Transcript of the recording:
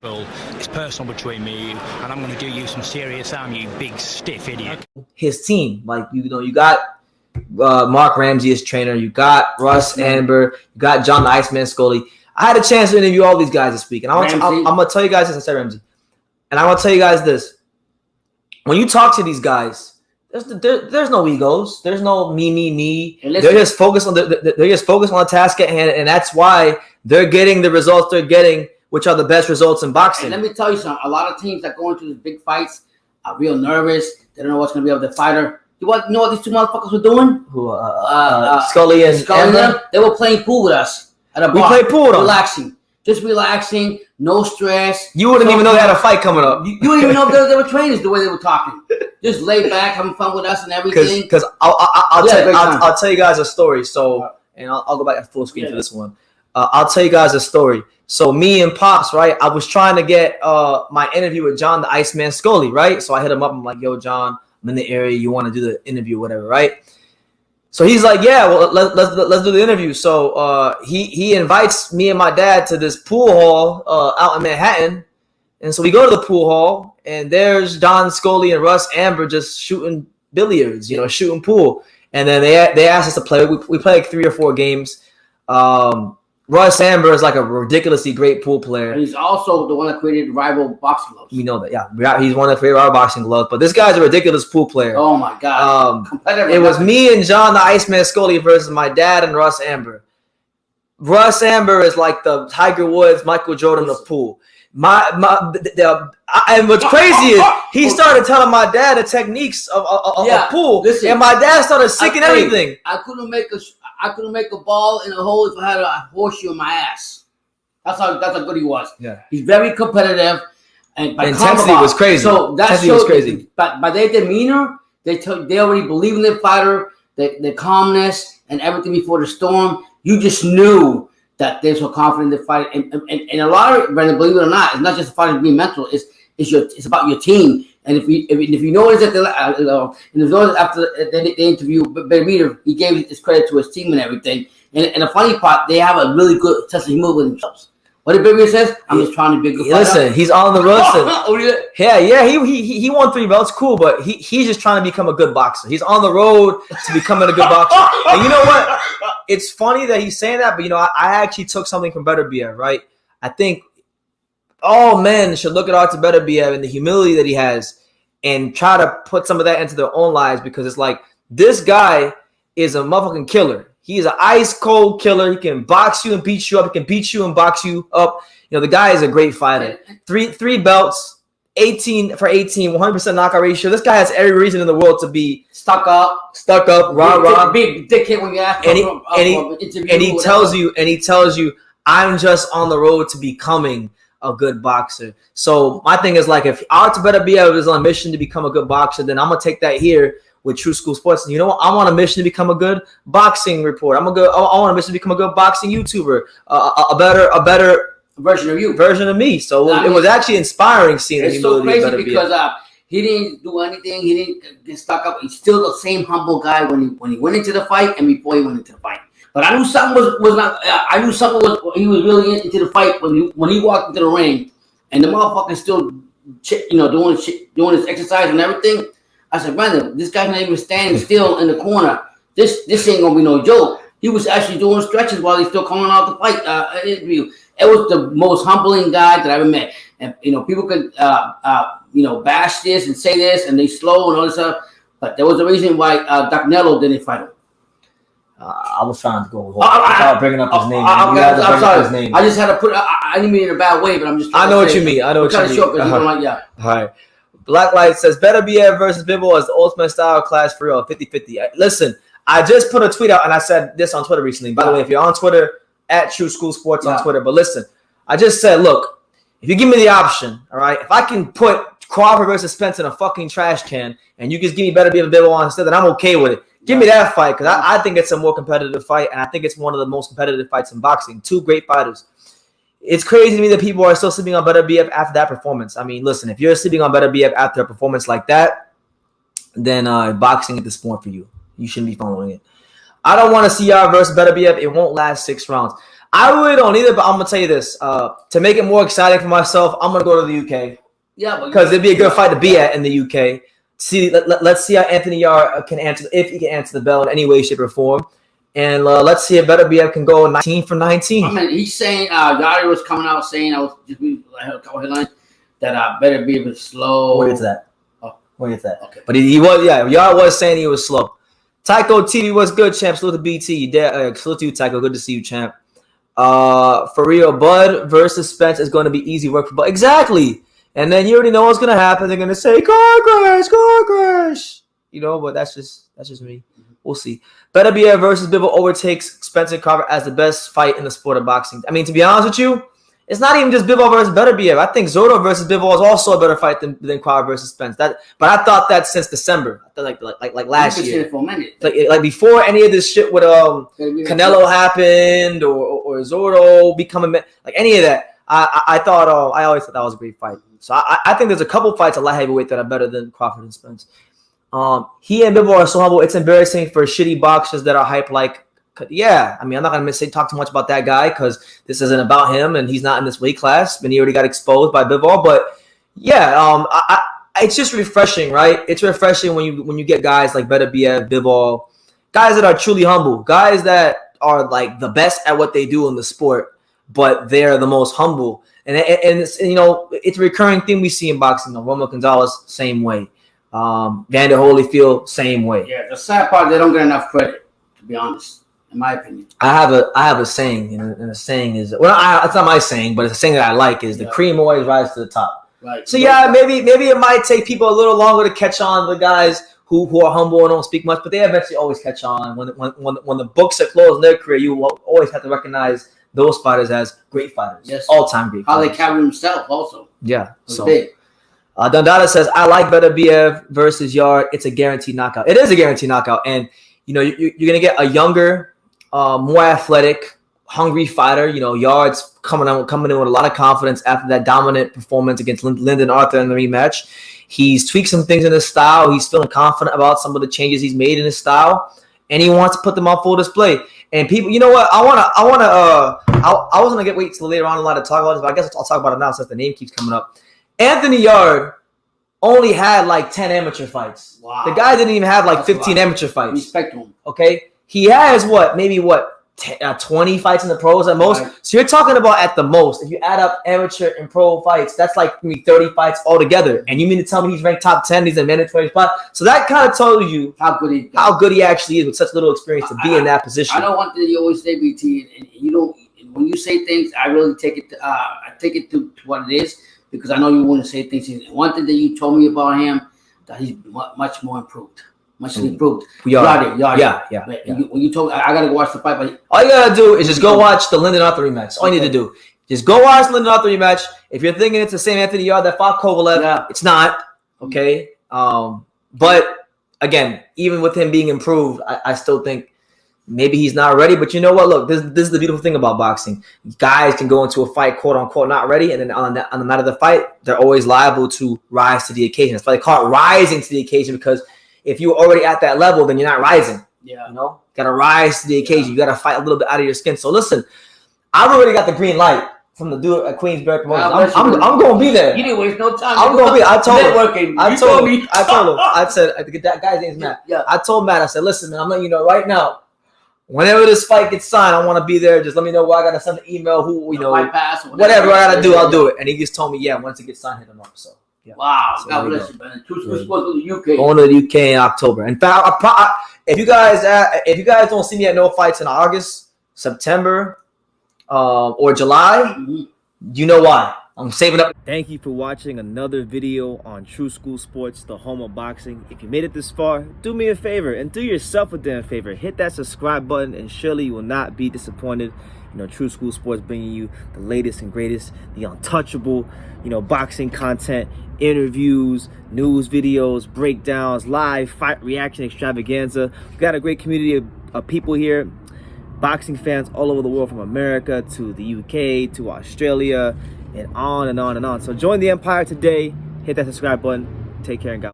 It's personal between me and you, and I'm going to do you some serious harm, you big stiff idiot. His team, like you got Mark Ramsey as trainer, you got Russ Amber, you got John the Iceman Scully. I had a chance to interview all these guys this week, and I'm gonna tell you guys this. I said Ramsey, and I'm gonna tell you guys this: when you talk to these guys, there's no egos, there's no me. They're just focused on the task at hand, and that's why they're getting the results they're getting, which are the best results in boxing. And let me tell you something. A lot of teams that go into these big fights are real nervous. They don't know what's going to be able to fighter. You know what these two motherfuckers were doing? Scully and Amber? They were playing pool with us at a bar. We played pool with them. Just relaxing, no stress. You wouldn't even know they had a fight coming up. You wouldn't even know they were trainers the way they were talking. Just laid back, having fun with us and everything. Because I'll tell you guys a story. So, and I'll go back at full screen for this one. I'll tell you guys a story. So me and Pops, right? I was trying to get my interview with John the Iceman Scully, right? So I hit him up. I'm like, "Yo, John, I'm in the area. You want to do the interview, whatever, right?" So he's like, "Yeah, well, let's do the interview." So he invites me and my dad to this pool hall out in Manhattan, and so we go to the pool hall, and there's Don Scully and Russ Amber just shooting billiards, shooting pool, and then they asked us to play. We played like 3 or 4 games. Russ Amber is like a ridiculously great pool player. And he's also the one that created rival boxing gloves. We know that, yeah. He's one that created rival boxing gloves. But this guy's a ridiculous pool player. Oh, my God. It was me and John the Iceman Scully versus my dad and Russ Amber. Russ Amber is like the Tiger Woods, Michael Jordan of pool. And what's crazy is he started telling my dad the techniques of pool. Listen, and my dad started sicking everything. I couldn't make a ball in a hole if I had a horseshoe in my ass. That's how good he was. Yeah, he's very competitive, and intensity was crazy. So that shows crazy. But by their demeanor, they already believe in their fighter, their calmness, and everything before the storm. You just knew that they're so confident in the fight, and a lot of it, Brendan, believe it or not, it's not just the fighting being mental. It's about your team. And if you notice that after the interview, Beterbiev, he gave his credit to his team and everything. And the funny part, they have a really good sense of humor with themselves. What did Beterbiev says? I'm just trying to be a good fighter. Listen, he's on the road. He won 3 belts, cool, but he's just trying to become a good boxer. He's on the road to becoming a good boxer. And you know what? It's funny that he's saying that, but I actually took something from Beterbiev, right? I think all men should look at Artur Beterbiev and the humility that he has and try to put some of that into their own lives, because it's like, this guy is a motherfucking killer. He's an ice cold killer. He can box you and beat you up. He can beat you and box you up. The guy is a great fighter. Three belts, 18 for 18, 100% knockout ratio. This guy has every reason in the world to be stuck up, rah. Big dickhead when you ask him. And he tells you, I'm just on the road to becoming a good boxer. So my thing is, like, if Artur Beterbiev is on a mission to become a good boxer, then I'm gonna take that here with True School Sports. And you know what? I'm on a mission to become a good boxing reporter. I want a mission to become a good boxing YouTuber, a better version of you, version of me. So it was actually inspiring seeing. It's so crazy because he didn't do anything. He didn't get stuck up. He's still the same humble guy when he went into the fight and before he went into the fight. But I knew something was not. I knew something was. He was really into the fight when he walked into the ring, and the motherfucker still, doing his exercise and everything. I said, Brandon, this guy's not even standing still in the corner. This ain't gonna be no joke. He was actually doing stretches while he's still coming out the fight interview. It was the most humbling guy that I ever met. And people could bash this and say this and they slow and all this stuff, but there was a reason why Dr. Nello didn't fight him. I was trying to go without bringing up his name. I'm sorry. I just had to put. I didn't mean it in a bad way, but I'm just. I know what you mean. All right. Blacklight says Beterbiev versus Bivol as the ultimate style clash for real, 50-50. Listen, I just put a tweet out and I said this on Twitter recently. By the way, if you're on Twitter, at True School Sports on Twitter. But listen, I just said, look, if you give me the option, all right, if I can put Crawford versus Spence in a fucking trash can and you just give me Beterbiev and Bivol instead, then I'm okay with it. Give me that fight, because I think it's a more competitive fight, and I think it's one of the most competitive fights in boxing. 2 great fighters. It's crazy to me that people are still sleeping on Beterbiev after that performance. I mean, listen, if you're sleeping on Beterbiev after a performance like that, then boxing is the sport for you. You shouldn't be following it. I don't want to see Yarde versus Beterbiev. It won't last 6 rounds. I really don't either, but I'm gonna tell you this. To make it more exciting for myself, I'm gonna go to the UK. Yeah, because it'd be a good fight to be at in the UK. Let's see how Anthony Yarde can answer, if he can answer the bell in any way, shape, or form. And let's see if Beterbiev can go 19 for 19. I mean, he's saying Yarde was coming out saying I heard a couple headlines that Beterbiev was slow. We'll get to that. We'll get to that. Okay. But he was, Yarde was saying he was slow. Tycho TV was good, champ. Salute to BT. Salute to you, Tycho. Good to see you, champ. For real, Bud versus Spence is going to be easy work for Bud. Exactly. And then you already know what's going to happen. They're going to say, car crash. You know, but that's just me. We'll see. Beterbiev versus Bivol overtakes Spence and Carver as the best fight in the sport of boxing. I mean, to be honest with you, it's not even just Bivol versus Beterbiev. I think Zotto versus Bivol is also a better fight than Carver versus Spence. But I thought that since December. I thought like last year. For a minute. Like before any of this shit with Canelo happened or Zotto becoming like any of that. I thought I always thought that was a great fight. So I think there's a couple fights at light heavyweight that are better than Crawford and Spence. He and Bivol are so humble. It's embarrassing for shitty boxers that are hyped like. Yeah, I mean, I'm not going to talk too much about that guy because this isn't about him and he's not in this weight class. And he already got exposed by Bivol. But yeah, it's just refreshing, right? It's refreshing when you get guys like Beterbiev, Bivol, guys that are truly humble, guys that are like the best at what they do in the sport, but they're the most humble. And it's, it's a recurring thing we see in boxing. Romo Gonzalez, same way. Vander Holyfield, same way. Yeah, the sad part, they don't get enough credit, to be honest. In my opinion, I have a saying, and the saying is it's not my saying, but it's a saying that I like is the cream always rises to the top. Right. So maybe it might take people a little longer to catch on the guys who are humble and don't speak much, but they eventually always catch on. When the books are closed in their career, you will always have to recognize those fighters as great fighters, yes, all-time great. How they carry themselves, also. Yeah. So big. Dondada says, I like Beterbiev versus Yarde. It's a guaranteed knockout. It is a guaranteed knockout, and you're gonna get a younger, more athletic, hungry fighter. Yarde's coming in with a lot of confidence after that dominant performance against Lyndon Arthur in the rematch. He's tweaked some things in his style. He's feeling confident about some of the changes he's made in his style, and he wants to put them on full display. And people, you know what? I was gonna wait till later on a lot to talk about this, but I guess I'll talk about it now since the name keeps coming up. Anthony Yarde only had like 10 amateur fights. Wow. The guy didn't even have like 15 amateur fights. Respect him. Okay. He has 20 fights in the pros at most. Right. So you're talking about at the most, if you add up amateur and pro fights, that's like maybe 30 fights altogether. And you mean to tell me he's ranked top 10? He's a mandatory spot. So that kind of tells you how good he actually is with such little experience to be in that position. I know one thing you always say, BT, and you don't. When you say things, I really take it. I take it to what it is because I know you want to say things. One thing that you told me about him that he's much more improved. Much improved. Yarde. Yeah. When you told, I gotta go watch the fight. But all you gotta do is just go watch the Lyndon Arthur rematch. All you need to do, just go watch the Lyndon Arthur rematch. If you're thinking it's the same Anthony Yarde that fought Kovalev, it's not. Okay. But again, even with him being improved, I still think maybe he's not ready. But you know what? Look, this is the beautiful thing about boxing. Guys can go into a fight, quote unquote, not ready, and then on the night of the fight, they're always liable to rise to the occasion. That's why they call it rising to the occasion, because if you're already at that level, then you're not rising. Yeah. Gotta rise to the occasion. You gotta fight a little bit out of your skin. So listen, I've already got the green light from the dude at Queensberry Promotions. I'm gonna be there. You didn't waste no time. I'm gonna be. I told him. I told him. I said, that guy's name's Matt. Yeah. I told Matt. I said, listen, man, I'm letting you know right now. Whenever this fight gets signed, I want to be there. Just let me know where I gotta send an email. Whatever I gotta do, I'll do it. And he just told me, once it gets signed, hit him up. So. Yeah. Wow, so God bless you, man. Two supposed to the UK. Going to the UK in October. In fact, if you guys don't see me at no fights in August, September, or July, you know why. I'm saving up. Thank you for watching another video on True School Sports, the home of boxing. If you made it this far, do me a favor and do yourself a damn favor. Hit that subscribe button, and surely you will not be disappointed. True School Sports bringing you the latest and greatest, the untouchable, boxing content, interviews, news videos, breakdowns, live fight reaction extravaganza. We've got a great community of people here, boxing fans all over the world, from America to the UK to Australia and on and on and on. So join the empire today. Hit that subscribe button. Take care and God.